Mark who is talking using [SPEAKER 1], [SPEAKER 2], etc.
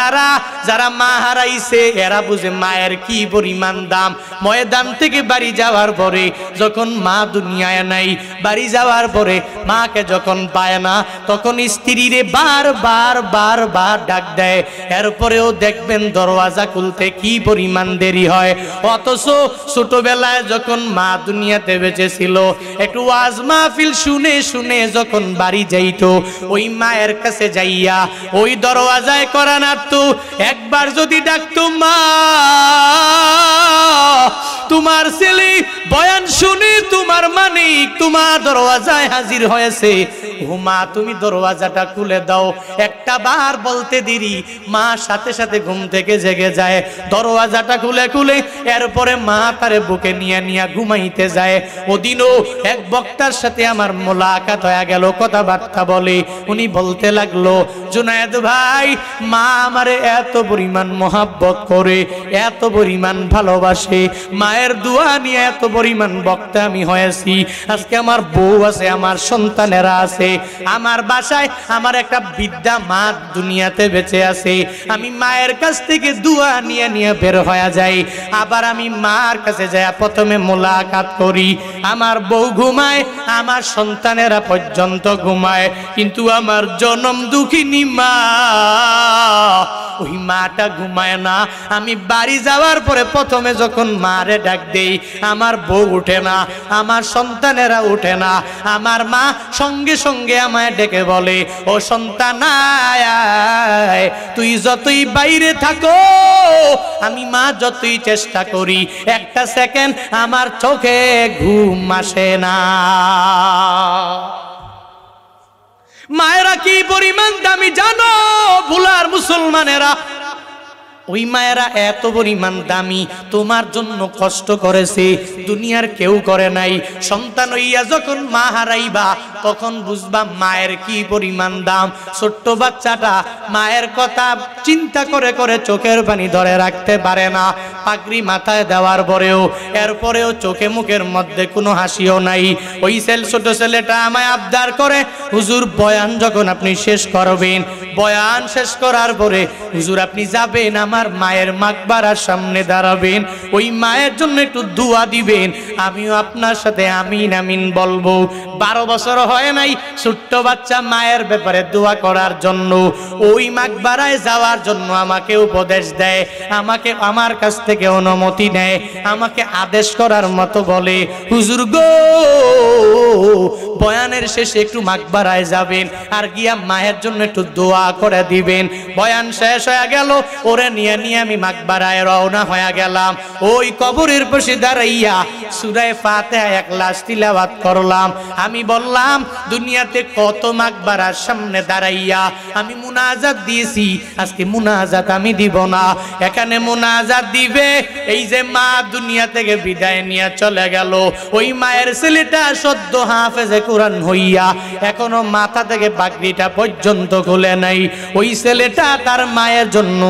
[SPEAKER 1] যারা যারা মা হারাইছে এরা বুঝে মায়ের কি পরিমাণ দাম। ময়দান থেকে বাড়ি যাওয়ার পরে যখন মা দুনিয়ায় নাই, বাড়ি যাওয়ার পরে মাকে যখন পায় না, তখন স্ত্রীরে বারবার বারবার ডাক দেয়। এরপরেও দেখবেন দরওয়াজা খুলতে কি পরিমাণ দেরি হয়। অথচ ছোটবেলায় যখন মা দুনিয়াতে বেঁচে ছিল, একটু ওয়াজ মাহফিল শুনে শুনে যখন বাড়ি যাইতো, ওই মায়ের কাছে যাইয়া ওই দরওয়াজায় করা নাড়তো। একবার যদি ডাকতো, মা তোমার ছেলে বয়ান শুনে তোমার মানিক তোমার দরওয়াজায় হাজির হয়েছে, ও মা তুমি দরওয়াজাটা খুলে দাও। একটা বার বলতে দেরি, মা সাথে সাথে ঘুম থেকে জেগে যায়, দরওয়াজাটা খুলে খুলে এরপরে মা তারে বুকে নিয়ে নিয়ে ঘুমাইতে যায়। ওদিনও এক বক্তার সাথে আমার মোলাকাত হয়ে গেল, কথাবার্তা বলে। উনি বলতে লাগলো, জুনায়েদ ভাই, মা আমারে এত পরিমাণ মোহাব্বত করে, এত পরিমাণ ভালোবাসে, মায়ের দোয়া নিয়ে এত পরিমাণ বক্তা আমি হয়েছি। আজকে আমার বউ আছে, আমার সন্তানেরা আছে, আমার বাসায় আমার একটা বৃদ্ধা মা দুনিয়াতে বেঁচে আছে। আমি মায়ের কাছ থেকে দোয়া নিয়ে নিয়ে বের হয়ে যাই, আবার আমি মার কাছে যাই, প্রথমে মোলাকাত করি। আমার বউ ঘুমায়, আমার সন্তানেরা পর্যন্ত ঘুমায়, কিন্তু আমার জনম দুঃখিনী মা, ওই মাটা ঘুমায় না। আমি বাড়ি যাওয়ার পরে প্রথমে যখন মারে ডাক দেই, আমার বউ উঠে না, আমার সন্তানেরা উঠে না। আমার মা সঙ্গে সঙ্গে আমায় ডেকে বলে, ও সন্তান আয়, তুই যতই বাইরে থাকো, আমি মা যতই চেষ্টা করি, একটা সেকেন্ড আমার চোখে ঘুম আসে না। মায়েরা কি পরিমাণ দামি জানো ভুলার মুসলমানেরা? ওই মায়েরা এত পরিমাণ দামি, তোমার জন্য কষ্ট করেছে, দুনিয়ার কেউ করে নাই। সন্তান হইয়া যখন মা হারাইবা, তখন বুঝবা মায়ের কি পরিমাণ দাম। ছোট্ট বাচ্চাটা মায়ের কথা চিন্তা করে করে চোখের পানি ধরে রাখতে পারে না। পাগড়ি মাথায় দেওয়ার পরেও এরপরেও চোখে মুখের মধ্যে কোনো হাসিও নাই। ওই ছোট ছেলেটা আমায় আবদার করে, হুজুর বয়ান যখন আপনি শেষ করবেন, বয়ান শেষ করার পরে হুজুর আপনি যাবেন আমার মায়ের মাকবারার সামনে দাঁড়াবেন, ওই মায়ের জন্য একটু দোয়া দিবেন, আমিও আপনার সাথে আমিন আমিন বলবো। 12 বছর হয় নাই, ছোট্ট বাচ্চা মায়ের ব্যাপারে দোয়া করার জন্য, ওই মাকবারায় যাওয়ার জন্য আমাকে উপদেশ দেয়, আমাকে আমার কাছ থেকে অনুমতি নেয়, আমাকে আদেশ করার মতো বলে, হুজুর গো বয়ানের শেষে একটু মাকবারায় যাবেন, আর গিয়া মায়ের জন্য একটু দোয়া করে দিবেন। বয়ান শেষ হয়ে গেল, ওরে নিয়ে নিয়ে আমি মাকবারায় রওনা হয়ে গেলাম। ওই কবরের পাশে দাঁড়াইয়া সূরা ফাতিহা এক লাশ তিলাওয়াত করলাম। আমি বললাম, দুনিয়াতে কত মাকবারার সামনে দাঁড়াইয়া আমি মুনাজাত দিয়েছি, আজকে মুনাজাত আমি দিব না, এখানে মুনাজাত দিবে এই যে মা দুনিয়া থেকে বিদায় নিয়ে চলে গেল। ওই মায়ের ছেলেটা সদ্য হাফেজে কোরআন হইয়া এখনো মাথা থেকে পাগড়িটা পর্যন্ত খুলে নাই। ওই ছেলেটা তার মায়ের জন্য